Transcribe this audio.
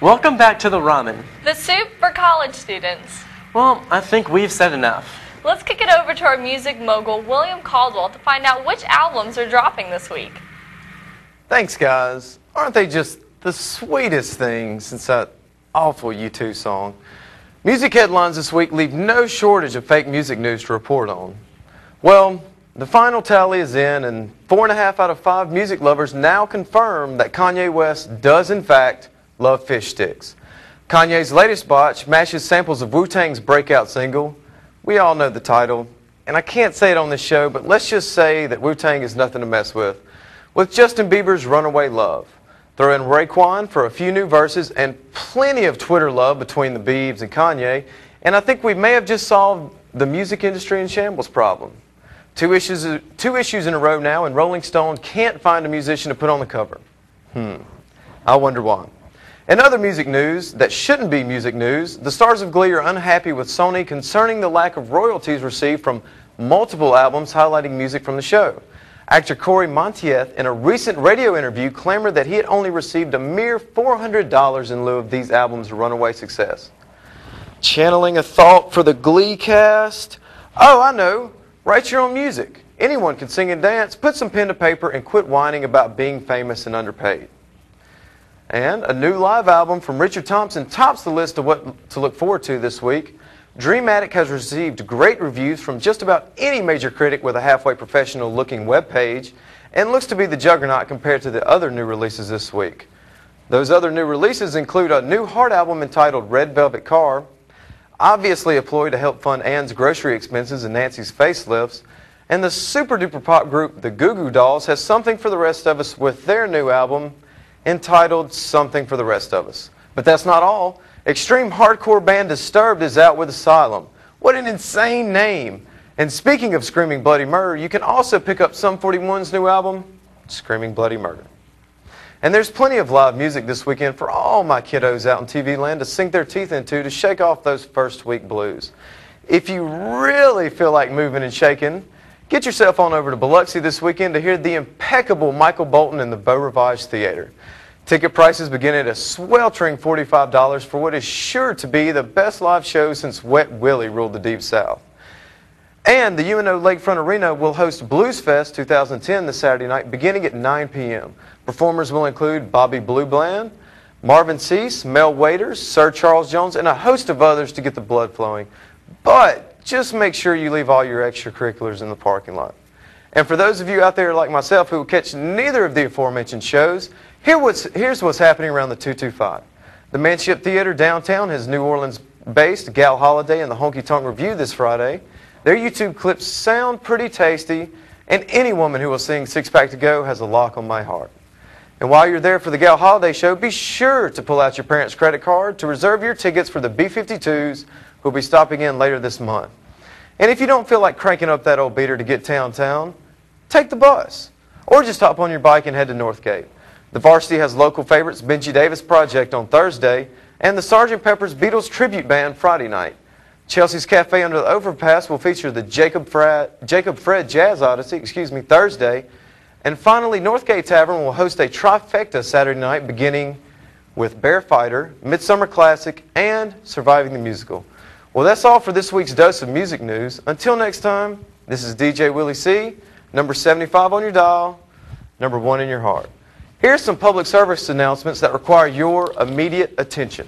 Welcome back to the Ramen. The soup for college students. Well, I think we've said enough. Let's kick it over to our music mogul, William Caldwell, to find out which albums are dropping this week. Thanks, guys. Aren't they just the sweetest thing since that awful U2 song? Music headlines this week leave no shortage of fake music news to report on. Well, the final tally is in, and 4.5 out of 5 music lovers now confirm that Kanye West does, in fact, love fish sticks. Kanye's latest botch mashes samples of Wu-Tang's breakout single. We all know the title, and I can't say it on this show, but let's just say that Wu-Tang is nothing to mess with. With Justin Bieber's Runaway Love. Throw in Raekwon for a few new verses and plenty of Twitter love between the Biebs and Kanye, and I think we may have just solved the music industry in shambles problem. Two issues in a row now, and Rolling Stone can't find a musician to put on the cover. I wonder why. In other music news that shouldn't be music news, the stars of Glee are unhappy with Sony concerning the lack of royalties received from multiple albums highlighting music from the show. Actor Corey Monteith, in a recent radio interview, clamored that he had only received a mere $400 in lieu of these albums' runaway success. Channeling a thought for the Glee cast? Oh, I know. Write your own music. Anyone can sing and dance. Put some pen to paper and quit whining about being famous and underpaid. And a new live album from Richard Thompson tops the list of what to look forward to this week. Dream Addict has received great reviews from just about any major critic with a halfway professional looking webpage, and looks to be the juggernaut compared to the other new releases this week. Those other new releases include a new Heart album entitled Red Velvet Car, obviously a ploy to help fund Anne's grocery expenses and Nancy's facelifts, and the super duper pop group the Goo Goo Dolls has something for the rest of us with their new album entitled Something for the Rest of Us. But that's not all. Extreme hardcore band Disturbed is out with Asylum. What an insane name. And speaking of screaming bloody murder, you can also pick up Sum 41's new album, Screaming Bloody Murder. And there's plenty of live music this weekend for all my kiddos out in TV land to sink their teeth into to shake off those first week blues. If you really feel like moving and shaking, get yourself on over to Biloxi this weekend to hear the impeccable Michael Bolton in the Beau Rivage Theater. Ticket prices begin at a sweltering $45 for what is sure to be the best live show since Wet Willie ruled the Deep South. And the UNO Lakefront Arena will host Blues Fest 2010 this Saturday night beginning at 9 p.m. Performers will include Bobby Blue Bland, Marvin Cease, Mel Waiters, Sir Charles Jones, and a host of others to get the blood flowing. But just make sure you leave all your extracurriculars in the parking lot. And for those of you out there like myself who will catch neither of the aforementioned shows, here's what's happening around the 225. The Manship Theater downtown has New Orleans-based Gal Holiday and the Honky Tonk Review this Friday. Their YouTube clips sound pretty tasty, and any woman who will sing Six Pack to Go has a lock on my heart. And while you're there for the Gal Holiday show, be sure to pull out your parents' credit card to reserve your tickets for the B-52s who will be stopping in later this month. And if you don't feel like cranking up that old beater to get downtown, take the bus. Or just hop on your bike and head to Northgate. The Varsity has local favorites Benji Davis Project on Thursday and the Sgt. Pepper's Beatles Tribute Band Friday night. Chelsea's Cafe Under the Overpass will feature the Jacob Fred Jazz Odyssey, Thursday. And finally, Northgate Tavern will host a trifecta Saturday night beginning with Bear Fighter, Midsummer Classic, and Surviving the Musical. Well, that's all for this week's dose of music news. Until next time, this is DJ Willie C., number 75 on your dial, number 1 in your heart. Here's some public service announcements that require your immediate attention.